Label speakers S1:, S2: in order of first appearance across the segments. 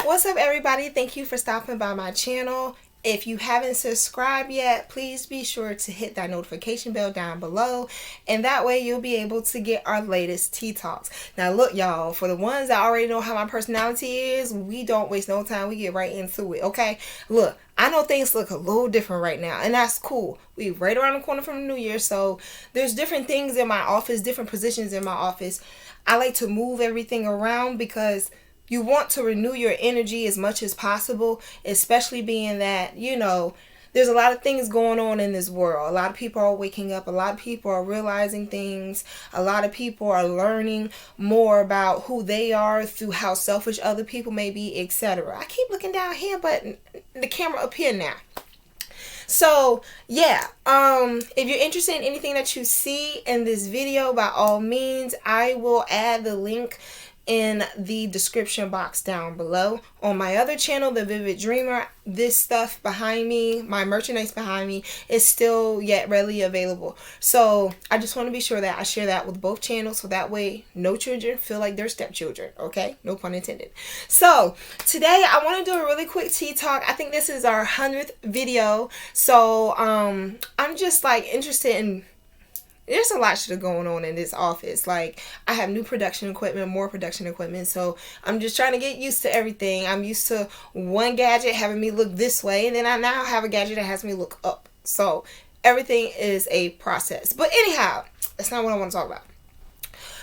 S1: What's up, everybody? Thank you for stopping by my channel. If you haven't subscribed yet, please be sure to hit that notification bell down below, and that way you'll be able to get our latest tea talks. Now look, y'all, for the ones that already know how my personality is, we don't waste no time. We get right into it, okay? Look, I know things look a little different right now, and that's cool. We're right around the corner from the new year, so there's different things in my office, different positions in my office. I like to move everything around because you want to renew your energy as much as possible, especially being that, there's a lot of things going on in this world. A lot of people are waking up. A lot of people are realizing things. A lot of people are learning more about who they are through how selfish other people may be, etc. I keep looking down here, but the camera up here now. So, yeah, if you're interested in anything that you see in this video, by all means, I will add the link in the description box down below. On my other channel, The Vivid Dreamer, this stuff behind me, my merchandise behind me, is still yet readily available. So I just want to be sure that I share that with both channels, so that way no children feel like they're stepchildren, okay? No pun intended. So today I want to do a really quick tea talk. I think this is our 100th video. So I'm just like interested in, there's a lot of shit going on in this office. Like, I have new production equipment, more production equipment. So I'm just trying to get used to everything. I'm used to one gadget having me look this way, and then I now have a gadget that has me look up. So everything is a process. But anyhow, that's not what I want to talk about.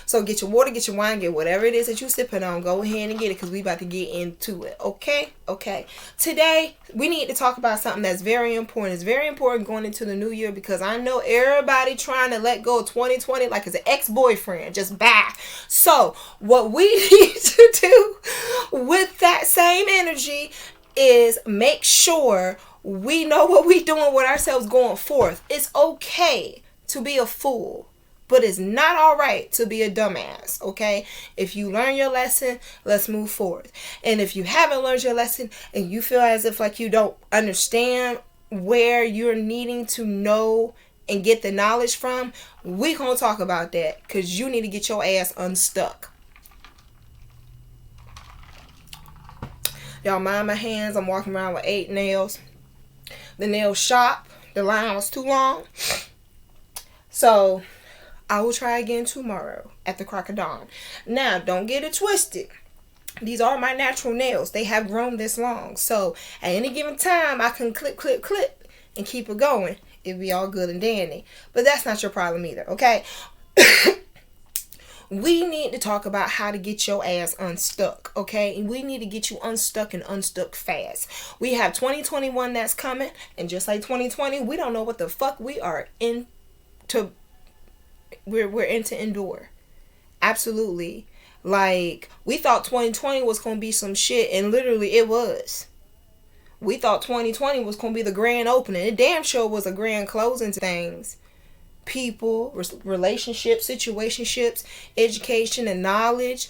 S1: So get your water, get your wine, get whatever it is that you're sipping on. Go ahead and get it, because we about to get into it. Okay? Okay. Today, we need to talk about something that's very important. It's very important going into the new year, because I know everybody trying to let go of 2020 like it's an ex-boyfriend. Just bye. So what we need to do with that same energy is make sure we know what we're doing with ourselves going forth. It's okay to be a fool, but it's not all right to be a dumbass, okay? If you learn your lesson, let's move forward. And if you haven't learned your lesson and you feel as if like you don't understand where you're needing to know and get the knowledge from, we're going to talk about that, because you need to get your ass unstuck. Y'all mind my hands. I'm walking around with 8 nails. The nail shop, the line was too long. So I will try again tomorrow at the crack of dawn. Now, don't get it twisted. These are my natural nails. They have grown this long. So at any given time, I can clip, clip, clip, and keep it going. It'll be all good and dandy. But that's not your problem either, okay? We need to talk about how to get your ass unstuck, okay? We need to get you unstuck and unstuck fast. We have 2021 that's coming, and just like 2020, we don't know what the fuck we are into. We're into endure. Absolutely. Like, we thought 2020 was going to be some shit, and literally it was. We thought 2020 was going to be the grand opening. It damn sure was a grand closing to things. People, relationships, situationships, education, and knowledge.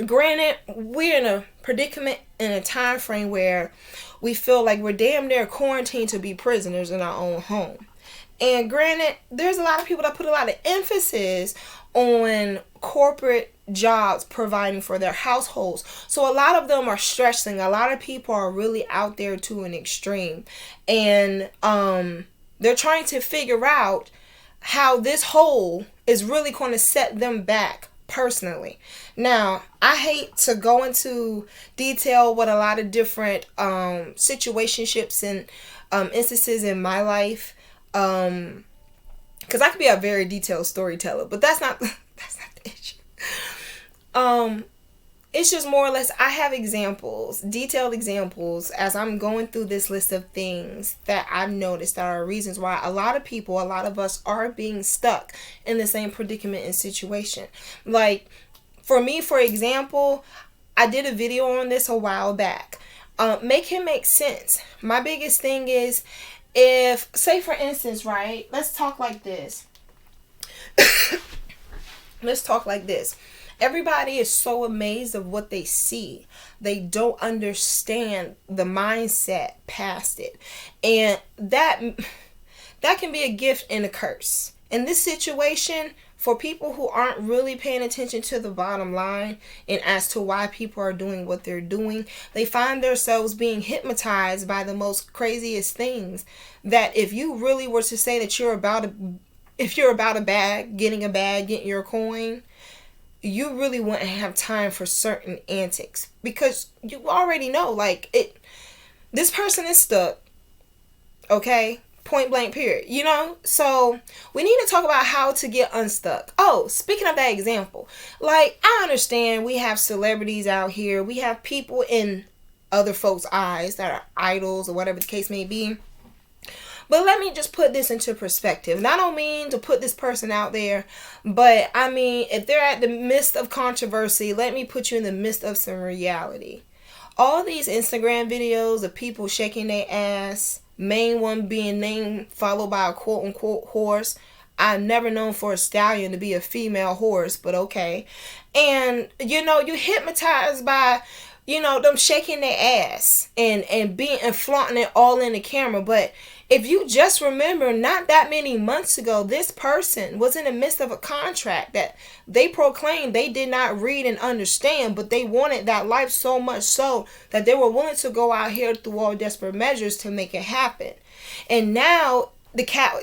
S1: Granted, we're in a predicament in a time frame where we feel like we're damn near quarantined to be prisoners in our own home. And granted, there's a lot of people that put a lot of emphasis on corporate jobs providing for their households. So a lot of them are stressing. A lot of people are really out there to an extreme. And they're trying to figure out how this whole is really going to set them back personally. Now, I hate to go into detail what a lot of different situationships and instances in my life, because I could be a very detailed storyteller, but that's not the issue. It's just more or less, I have examples, detailed examples, as I'm going through this list of things that I've noticed that are reasons why a lot of people, a lot of us are being stuck in the same predicament and situation. Like, for me, for example, I did a video on this a while back. Make him make sense. My biggest thing is, if, say for instance, right, let's talk like this. Let's talk like this. Everybody is so amazed of what they see. They don't understand the mindset past it. And that can be a gift and a curse. In this situation, for people who aren't really paying attention to the bottom line and as to why people are doing what they're doing, they find themselves being hypnotized by the most craziest things. That if you really were to say that if you're about a bag, getting your coin, you really wouldn't have time for certain antics, because you already know, like, this person is stuck, okay? Point blank period, you know? So we need to talk about how to get unstuck. Oh, speaking of that example, like, I understand we have celebrities out here, we have people in other folks' eyes that are idols or whatever the case may be. But let me just put this into perspective. And I don't mean to put this person out there, but I mean, if they're at the midst of controversy, let me put you in the midst of some reality. All these Instagram videos of people shaking their ass, main one being named followed by a quote unquote horse. I've never known for a stallion to be a female horse, but okay. And you know, you hypnotized by, you know, them shaking their ass and being and flaunting it all in the camera. But if you just remember, not that many months ago, this person was in the midst of a contract that they proclaimed they did not read and understand, but they wanted that life so much so that they were willing to go out here through all desperate measures to make it happen. And now the cat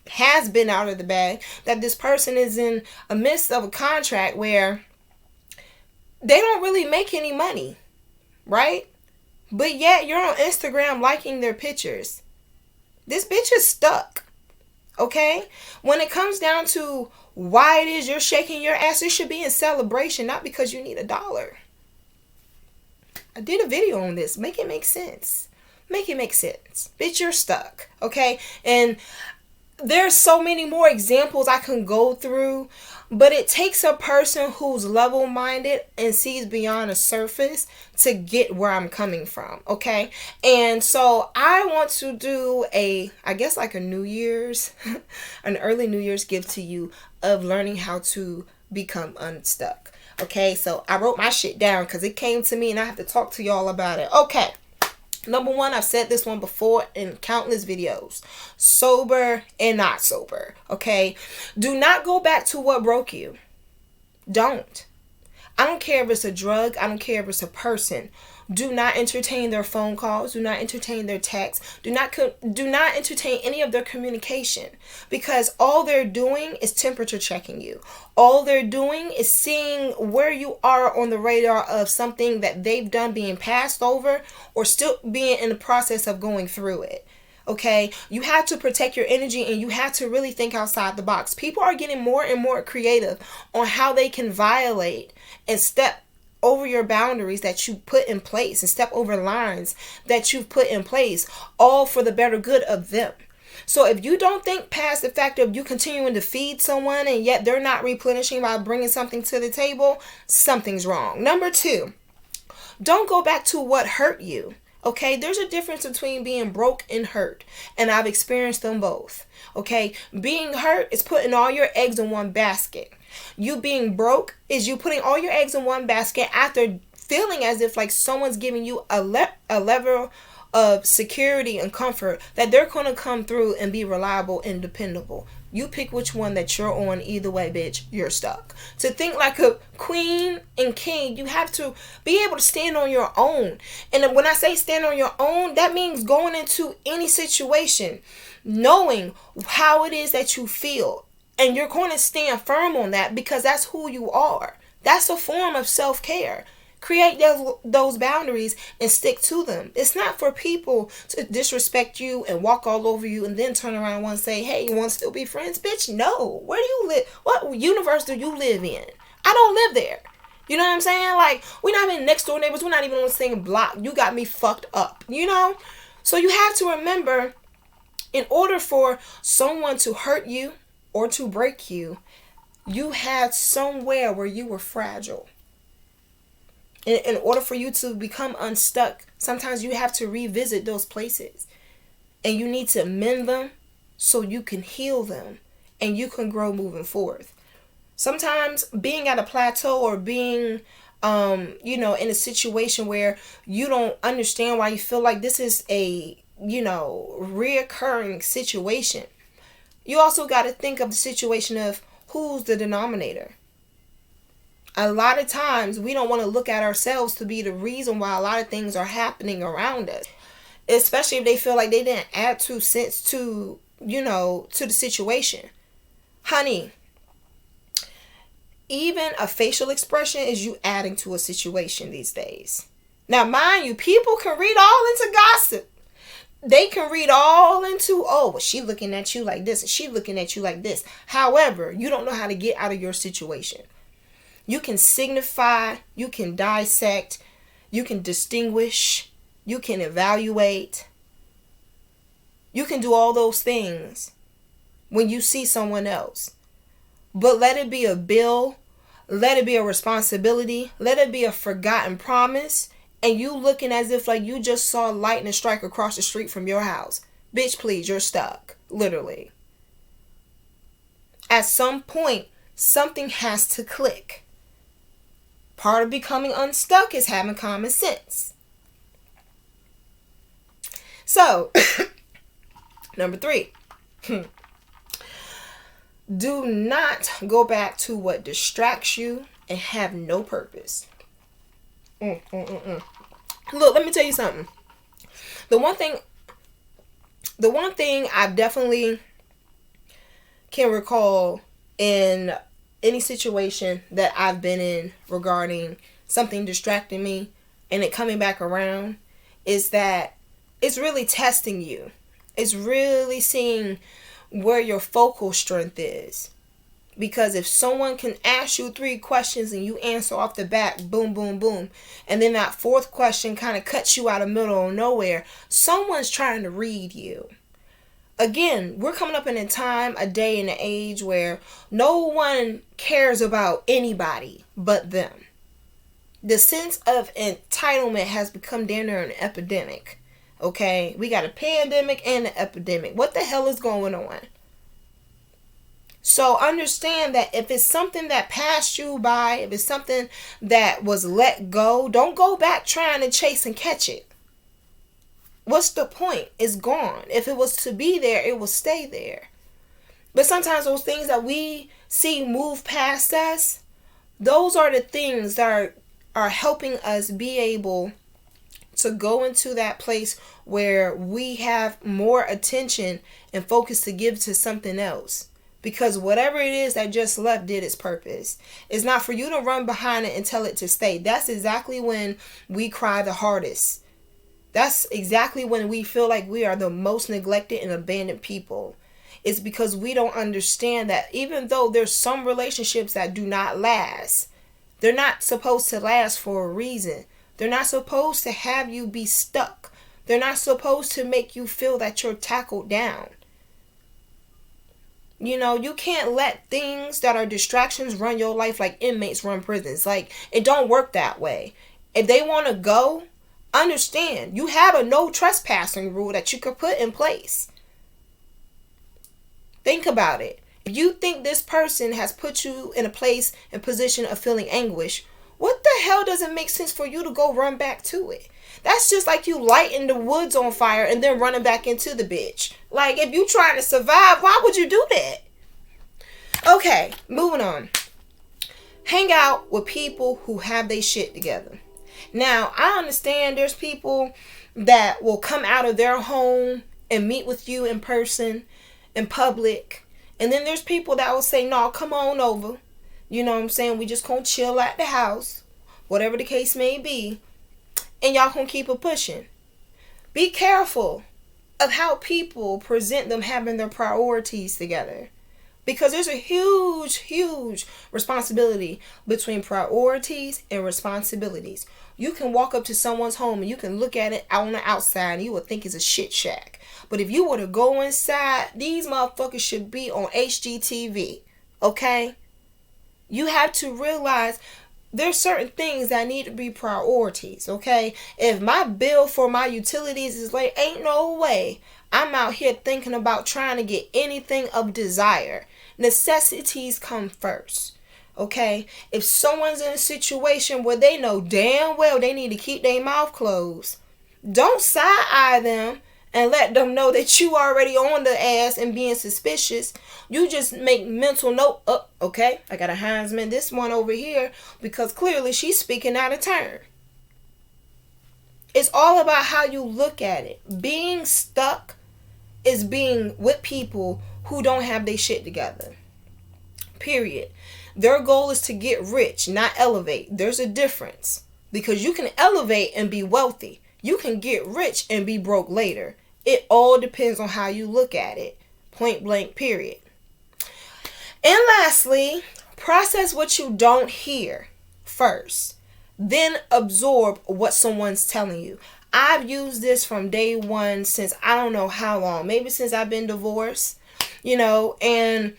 S1: has been out of the bag, that this person is in a midst of a contract where they don't really make any money, right? But yet you're on Instagram liking their pictures. This bitch is stuck, okay? When it comes down to why it is you're shaking your ass, it should be in celebration, not because you need $1. I did a video on this. Make it make sense. Make it make sense. Bitch, you're stuck, okay? And there's so many more examples I can go through, but it takes a person who's level-minded and sees beyond the surface to get where I'm coming from, okay? And so I want to do I guess like a New Year's, an early New Year's gift to you of learning how to become unstuck, okay? So I wrote my shit down because it came to me and I have to talk to y'all about it. Okay. Number one, I've said this one before in countless videos. Sober and not sober. Okay? Do not go back to what broke you. Don't. I don't care if it's a drug. I don't care if it's a person. Do not entertain their phone calls. Do not entertain their texts. Do not entertain any of their communication, because all they're doing is temperature checking you. All they're doing is seeing where you are on the radar of something that they've done being passed over or still being in the process of going through it. Okay, you have to protect your energy and you have to really think outside the box. People are getting more and more creative on how they can violate and step over your boundaries that you put in place and step over lines that you've put in place, all for the better good of them. So if you don't think past the fact of you continuing to feed someone and yet they're not replenishing by bringing something to the table, something's wrong. Number two, don't go back to what hurt you. Okay, there's a difference between being broke and hurt, and I've experienced them both. Okay, being hurt is putting all your eggs in one basket. You being broke is you putting all your eggs in one basket after feeling as if like someone's giving you a level of security and comfort that they're going to come through and be reliable and dependable. You pick which one that you're on. Either way, bitch, you're stuck. To think like a queen and king, you have to be able to stand on your own. And when I say stand on your own, that means going into any situation, knowing how it is that you feel. And you're going to stand firm on that because that's who you are. That's a form of self-care. Create those boundaries and stick to them. It's not for people to disrespect you and walk all over you and then turn around and say, hey, you want to still be friends? Bitch, no. Where do you live? What universe do you live in? I don't live there. You know what I'm saying? Like, we're not even next door neighbors. We're not even on the same block. You got me fucked up, you know? So you have to remember, in order for someone to hurt you or to break you, you had somewhere where you were fragile. In order for you to become unstuck, sometimes you have to revisit those places. And you need to mend them so you can heal them and you can grow moving forward. Sometimes being at a plateau or being, in a situation where you don't understand why you feel like this is a, reoccurring situation. You also got to think of the situation of who's the denominator? A lot of times we don't want to look at ourselves to be the reason why a lot of things are happening around us. Especially if they feel like they didn't add 2 cents to, to the situation. Honey, even a facial expression is you adding to a situation these days. Now, mind you, people can read all into gossip. They can read all into, oh, well, she looking at you like this and she looking at you like this. However, you don't know how to get out of your situation. You can signify, you can dissect, you can distinguish, you can evaluate. You can do all those things when you see someone else. But let it be a bill, let it be a responsibility, let it be a forgotten promise. And you looking as if like you just saw lightning strike across the street from your house. Bitch, please, you're stuck. Literally. At some point, something has to click. Part of becoming unstuck is having common sense. So, number 3. Do not go back to what distracts you and have no purpose. Look, let me tell you something. The one thing I definitely can recall in any situation that I've been in regarding something distracting me and it coming back around is that it's really testing you. It's really seeing where your focal strength is. Because if someone can ask you 3 questions and you answer off the bat, boom, boom, boom, and then that 4th question kind of cuts you out of the middle of nowhere, someone's trying to read you. Again, we're coming up in a time, a day, and an age where no one cares about anybody but them. The sense of entitlement has become damn near an epidemic. Okay? We got a pandemic and an epidemic. What the hell is going on? So understand that if it's something that passed you by, if it's something that was let go, don't go back trying to chase and catch it. What's the point? It's gone. If it was to be there, it will stay there. But sometimes those things that we see move past us, those are the things that are helping us be able to go into that place where we have more attention and focus to give to something else. Because whatever it is that just left did its purpose. It's not for you to run behind it and tell it to stay. That's exactly when we cry the hardest. That's exactly when we feel like we are the most neglected and abandoned people. It's because we don't understand that even though there's some relationships that do not last, they're not supposed to last for a reason. They're not supposed to have you be stuck. They're not supposed to make you feel that you're tackled down. You can't let things that are distractions run your life like inmates run prisons. Like, it don't work that way. If they want to go, understand, you have a no trespassing rule that you could put in place. Think about it. If you think this person has put you in a place and position of feeling anguish, what the hell doesn't make sense for you to go run back to it? That's just like you lighting the woods on fire and then running back into the bitch. Like, if you trying to survive, why would you do that? Okay, moving on. Hang out with people who have their shit together. Now, I understand there's people that will come out of their home and meet with you in person, in public. And then there's people that will say, no, come on over. You know what I'm saying? We just gonna chill at the house. Whatever the case may be. And y'all gonna keep it pushing. Be careful of how people present them having their priorities together. Because there's a huge, huge responsibility between priorities and responsibilities. You can walk up to someone's home and you can look at it on the outside and you would think it's a shit shack. But if you were to go inside, these motherfuckers should be on HGTV. Okay? You have to realize there's certain things that need to be priorities, okay? If my bill for my utilities is late, ain't no way I'm out here thinking about trying to get anything of desire. Necessities come first, okay? If someone's in a situation where they know damn well they need to keep their mouth closed, don't side-eye them and let them know that you already on the ass and being suspicious, you just make mental note, oh, okay, I gotta handsman this one over here because clearly she's speaking out of turn. It's all about how you look at it. Being stuck is being with people who don't have their shit together. Period. Their goal is to get rich, not elevate. There's a difference. Because you can elevate and be wealthy. You can get rich and be broke later. It all depends on how you look at it. Point blank, period. And lastly, process what you don't hear first. Then absorb what someone's telling you. I've used this from day one since I don't know how long. Maybe since I've been divorced. And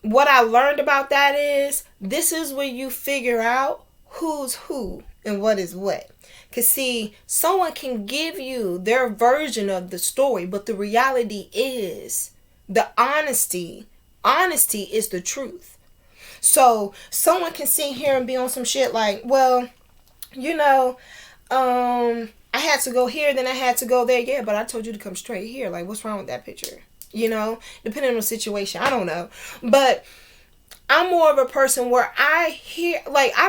S1: what I learned about that is this is where you figure out who's who and what is what. Because see, someone can give you their version of the story, but the reality is the honesty. Honesty is the truth. So someone can sit here and be on some shit like, well, I had to go here, then I had to go there. Yeah, but I told you to come straight here. Like, what's wrong with that picture? Depending on the situation. I don't know. But I'm more of a person where I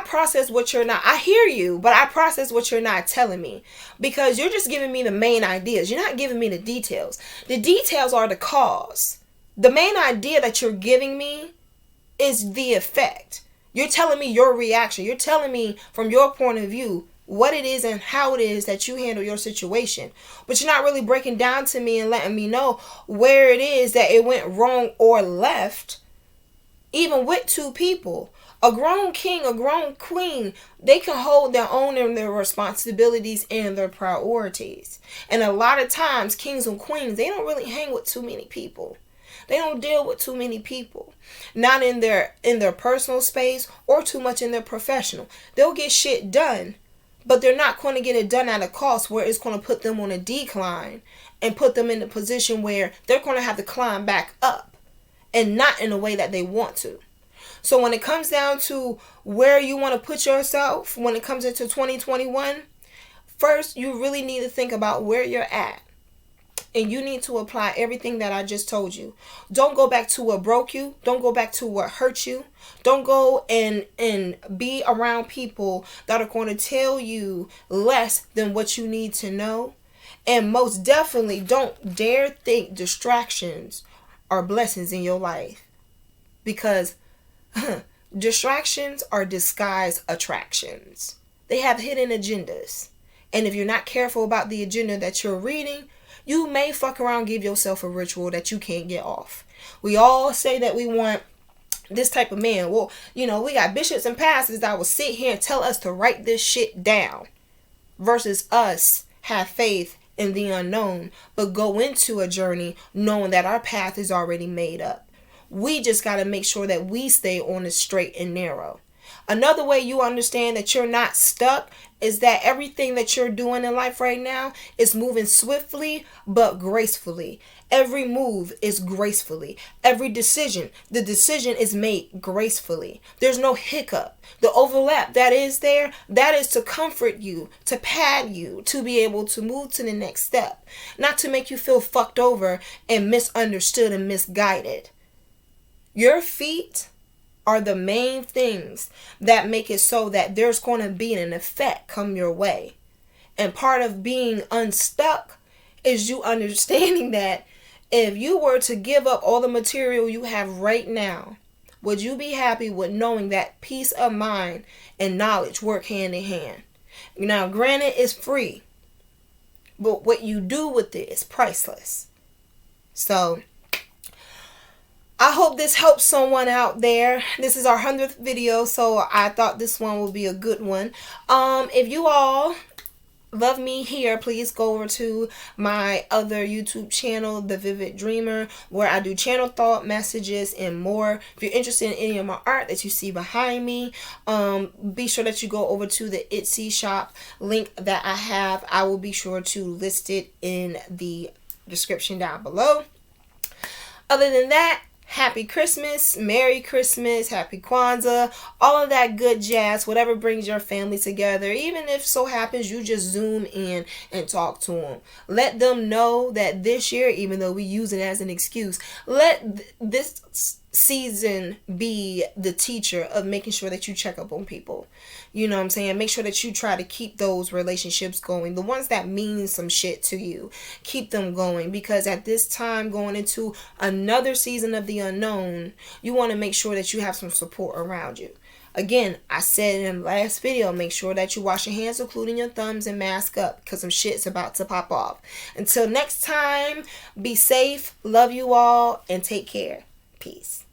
S1: process what you're not. I hear you, but I process what you're not telling me. Because you're just giving me the main ideas. You're not giving me the details. The details are the cause. The main idea that you're giving me is the effect. You're telling me your reaction. You're telling me from your point of view what it is and how it is that you handle your situation. But you're not really breaking down to me and letting me know where it is that it went wrong or left. Even with two people, a grown king, a grown queen, they can hold their own and their responsibilities and their priorities. And a lot of times, kings and queens, they don't really hang with too many people. They don't deal with too many people. Not in their personal space or too much in their professional. They'll get shit done, but they're not going to get it done at a cost where it's going to put them on a decline and put them in a position where they're going to have to climb back up. And not in a way that they want to. So when it comes down to where you want to put yourself, when it comes into 2021, first you really need to think about where you're at. And you need to apply everything that I just told you. Don't go back to what broke you. Don't go back to what hurt you. Don't go and be around people that are going to tell you less than what you need to know. And most definitely don't dare think distractions are blessings in your life, because distractions are disguised attractions. They have hidden agendas, and if you're not careful about the agenda that you're reading, you may fuck around, give yourself a ritual that you can't get off. We all say that we want this type of man. Well, we got bishops and pastors that will sit here and tell us to write this shit down, versus us have faith in the unknown, but go into a journey knowing that our path is already made up. We just got to make sure that we stay on the straight and narrow. Another way you understand that you're not stuck is that everything that you're doing in life right now is moving swiftly but gracefully. Every move is gracefully. Every decision, the decision is made gracefully. There's no hiccup. The overlap that is there, that is to comfort you, to pad you, to be able to move to the next step. Not to make you feel fucked over and misunderstood and misguided. Your feet are the main things that make it so that there's going to be an effect come your way. And part of being unstuck is you understanding that if you were to give up all the material you have right now, would you be happy with knowing that peace of mind and knowledge work hand in hand? Now, granted, it's free, but what you do with it is priceless. So, I hope this helps someone out there. This is our 100th video, so I thought this one would be a good one. If you all love me here, please go over to my other YouTube channel, The Vivid Dreamer, where I do channel thought, messages, and more. If you're interested in any of my art that you see behind me, be sure that you go over to the Etsy shop link that I have. I will be sure to list it in the description down below. Other than that, Happy Christmas, Merry Christmas, Happy Kwanzaa, all of that good jazz, whatever brings your family together. Even if so happens you just zoom in and talk to them. Let them know that this year, even though we use it as an excuse, let this season be the teacher of making sure that you check up on people. You know what I'm saying? Make sure that you try to keep those relationships going. The ones that mean some shit to you, keep them going, because at this time going into another season of the unknown, you want to make sure that you have some support around you. Again, I said in the last video, make sure that you wash your hands, including your thumbs, and mask up, because some shit's about to pop off. Until next time, be safe, love you all, and take care. Peace.